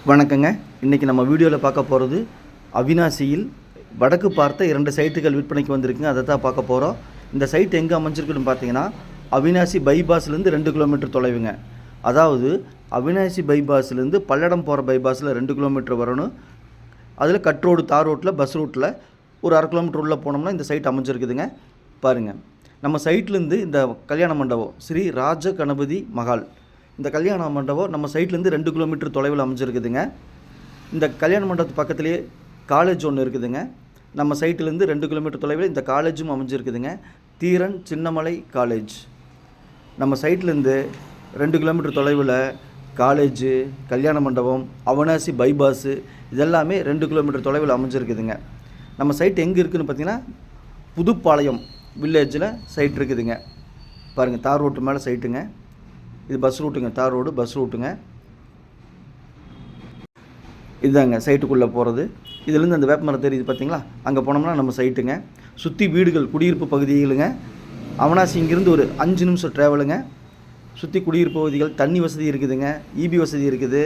வணக்கங்க. இன்றைக்கி நம்ம வீடியோவில் பார்க்க போகிறது அவினாசியில் வடக்கு பார்த்த 2 சைட்டுகள் விற்பனைக்கு வந்திருக்குங்க. அதை தான் பார்க்க போகிறோம். இந்த சைட் எங்கே அமைஞ்சிருக்குன்னு பார்த்தீங்கன்னா அவினாசி பைபாஸ்லேருந்து 2 கிலோமீட்டர் தொலைவுங்க. அதாவது அவினாசி பைபாஸ்லேருந்து பல்லடம் போகிற பைபாஸில் 2 கிலோமீட்டர் வரணும். அதில் கட் ரோடு, தார் ரோட்டில், பஸ் ரூட்டில் ஒரு 1/2 கிலோமீட்டர் உள்ளே போனோம்னா இந்த சைட் அமைஞ்சிருக்குதுங்க. பாருங்கள், நம்ம சைட்லேருந்து இந்த கல்யாண மண்டபம் ஸ்ரீ ராஜ கணபதி மகால், இந்த கல்யாண மண்டபம் நம்ம சைட்லேருந்து 2 கிலோமீட்டர் தொலைவில் அமைஞ்சிருக்குதுங்க. இந்த கல்யாண மண்டபத்து பக்கத்துலேயே காலேஜ் ஒன்று இருக்குதுங்க. நம்ம சைட்லேருந்து 2 கிலோமீட்டர் தொலைவில் இந்த காலேஜும் அமைஞ்சிருக்குதுங்க. தீரன் சின்னமலை காலேஜ். நம்ம சைட்லேருந்து 2 கிலோமீட்டர் தொலைவில் காலேஜு, கல்யாண மண்டபம், அவினாசி பைபாஸு இதெல்லாமே 2 கிலோமீட்டர் தொலைவில் அமைஞ்சிருக்குதுங்க. நம்ம சைட் எங்கே இருக்குதுன்னு பார்த்தீங்கன்னா புதுப்பாளையம் வில்லேஜில் சைட் இருக்குதுங்க. பாருங்கள், தார் ரோட்டு மேலே சைட்டுங்க. இது பஸ் ரூட்டுங்க, தார் ரோடு பஸ் ரூட்டுங்க. இதுதாங்க சைட்டுக்குள்ளே போகிறது. இதுலேருந்து அந்த வேப்பமரம் தெரியுது பார்த்தீங்களா, அங்கே போனோம்னா நம்ம சைட்டுங்க. சுற்றி வீடுகள், குடியிருப்பு பகுதிகளுங்க. அவனாசி இங்கேருந்து ஒரு 5 நிமிஷம் ட்ராவலுங்க. சுற்றி குடியிருப்பு பகுதிகள், தண்ணி வசதி இருக்குதுங்க, இபி வசதி இருக்குது,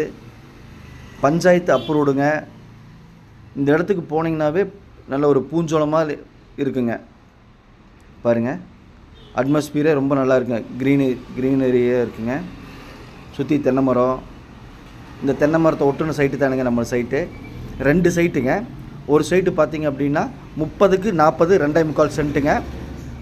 பஞ்சாயத்து அப்ரூவ்டுங்க. இந்த இடத்துக்கு போனீங்கன்னாவே நல்ல ஒரு பூஞ்சோளமாக இருக்குங்க. பாருங்கள், அட்மாஸ்பியரே ரொம்ப நல்லா இருக்குங்க. க்ரீனரியாக இருக்குங்க. சுற்றி தென்னை மரம். இந்த தென்னை மரத்தை ஒட்டுன சைட்டு தானுங்க நம்ம சைட்டு. 2 சைட்டுங்க. ஒரு சைட்டு பார்த்திங்க அப்படின்னா 30க்கு 40 2.25 சென்ட்டுங்க.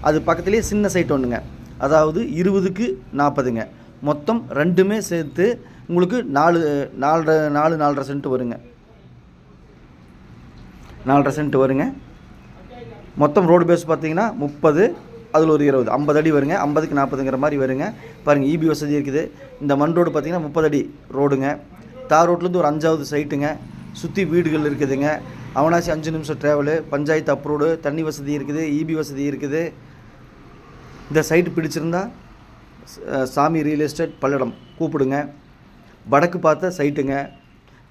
அது பக்கத்துலேயே சின்ன சைட்டு ஒன்றுங்க, அதாவது 20க்கு 40ங்க. மொத்தம் ரெண்டுமே சேர்த்து உங்களுக்கு 4.5 சென்ட் வருங்க. 4.5 சென்ட் வருங்க. மொத்தம் ரோடு பேஸ் பார்த்திங்கன்னா 30, அதில் ஒரு 20, 50 அடி வருங்க. 50க்கு 40ங்கிற மாதிரி வருங்க. பாருங்கள், இபி வசதி இருக்குது. இந்த மண் ரோடு பார்த்திங்கன்னா 30 அடி ரோடுங்க. தார் ரோட்லேருந்து ஒரு 5வது சைட்டுங்க. சுற்றி வீடுகள் இருக்குதுங்க. அவனாசி 5 நிமிஷம் ட்ராவலு, பஞ்சாயத்து அப்ரூவ்டு, தண்ணி வசதி இருக்குது, இபி வசதி இருக்குது. இந்த சைட்டு பிடிச்சிருந்தா சாமி ரியல் எஸ்டேட் பல்லடம் கூப்பிடுங்க. வடக்கு பார்த்த சைட்டுங்க.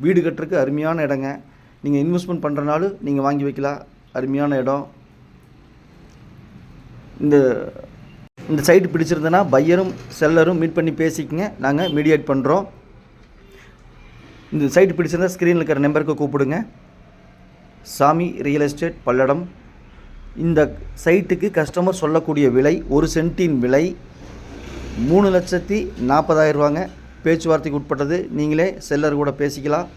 வீடு கட்டுறதுக்கு அருமையான இடங்க. நீங்கள் இன்வெஸ்ட்மெண்ட் பண்ணுறனாலும் நீங்கள் வாங்கி வைக்கலாம். அருமையான இடம். இந்த சைட்டு பிடிச்சிருந்தனா பையரும் செல்லரும் மீட் பண்ணி பேசிக்கங்க. நாங்கள் மீடியேட் பண்ணுறோம். இந்த சைட்டு பிடிச்சிருந்தா ஸ்க்ரீனில் இருக்கிற நம்பருக்கு கூப்பிடுங்க. சாமி ரியல் எஸ்டேட் பல்லடம். இந்த சைட்டுக்கு கஸ்டமர் சொல்லக்கூடிய விலை, 1 சென்ட்டின் விலை 3,40,000 ரூபாங்க. பேச்சுவார்த்தைக்கு உட்பட்டது. நீங்களே செல்லர் கூட பேசிக்கலாம்.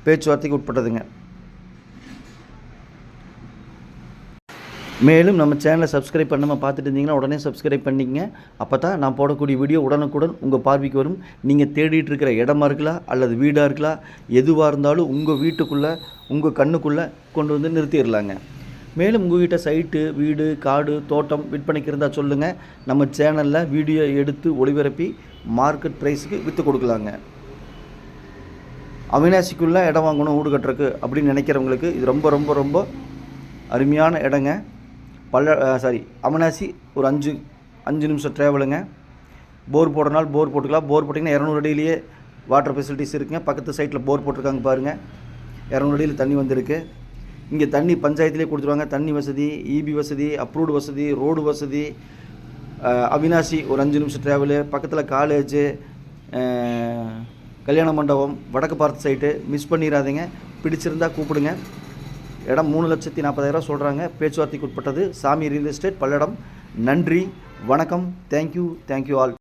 பேச்சுவார்த்தைக்கு உட்பட்டதுங்க. மேலும் நம்ம சேனலை சப்ஸ்கிரைப் பண்ணாமல் பார்த்துட்டு இருந்தீங்கன்னா உடனே சப்ஸ்கிரைப் பண்ணிக்கங்க. அப்போ தான் நான் போடக்கூடிய வீடியோ உடனுக்குடன் உங்கள் பார்வைக்கு வரும். நீங்கள் தேடிட்டு இருக்கிற இடமா இருக்கலாம், அல்லது வீடாக இருக்கலாம், எதுவாக இருந்தாலும் உங்கள் வீட்டுக்குள்ளே, உங்கள் கண்ணுக்குள்ளே கொண்டு வந்து நிறுத்திடலாங்க. மேலும் உங்கள் வீட்டை சைட்டு, வீடு, காடு, தோட்டம் விற்பனைக்கு இருந்தால் சொல்லுங்கள். நம்ம சேனலில் வீடியோ எடுத்து ஒளிபரப்பி மார்க்கெட் ப்ரைஸுக்கு விற்று கொடுக்கலாங்க. அவினாசிக்குள்ளே இடம் வாங்கணும் வீடு கட்டுறக்கு அப்படின்னு நினைக்கிறவங்களுக்கு இது ரொம்ப ரொம்ப ரொம்ப அருமையான இடங்க. அவினாசி ஒரு 5 நிமிஷம் ட்ராவலுங்க. போர் போடுறனால போர் போட்டுக்கலாம். போர் போட்டிங்கன்னா 200 அடியிலேயே வாட்டர் ஃபெசிலிட்டிஸ் இருக்குங்க. பக்கத்து சைட்டில் போர் போட்டிருக்காங்க பாருங்கள். 200 அடியில் தண்ணி வந்திருக்கு. இங்கே தண்ணி பஞ்சாயத்துலேயே கொடுத்துருவாங்க. தண்ணி வசதி, இபி வசதி, அப்ரூவ்டு வசதி, ரோடு வசதி. அவினாசி ஒரு 5 நிமிஷம் ட்ராவலு. பக்கத்தில் காலேஜு, கல்யாண மண்டபம், வடக்கு பார்த்த சைட்டு. மிஸ் பண்ணிடாதீங்க. பிடிச்சிருந்தால் கூப்பிடுங்க. இடம் 3,40,000 சொல்கிறாங்க. பேச்சுவார்த்தைக்கு உட்பட்டது. சாமி ரியல் எஸ்டேட் பல்லடம். நன்றி, வணக்கம். Thank you all.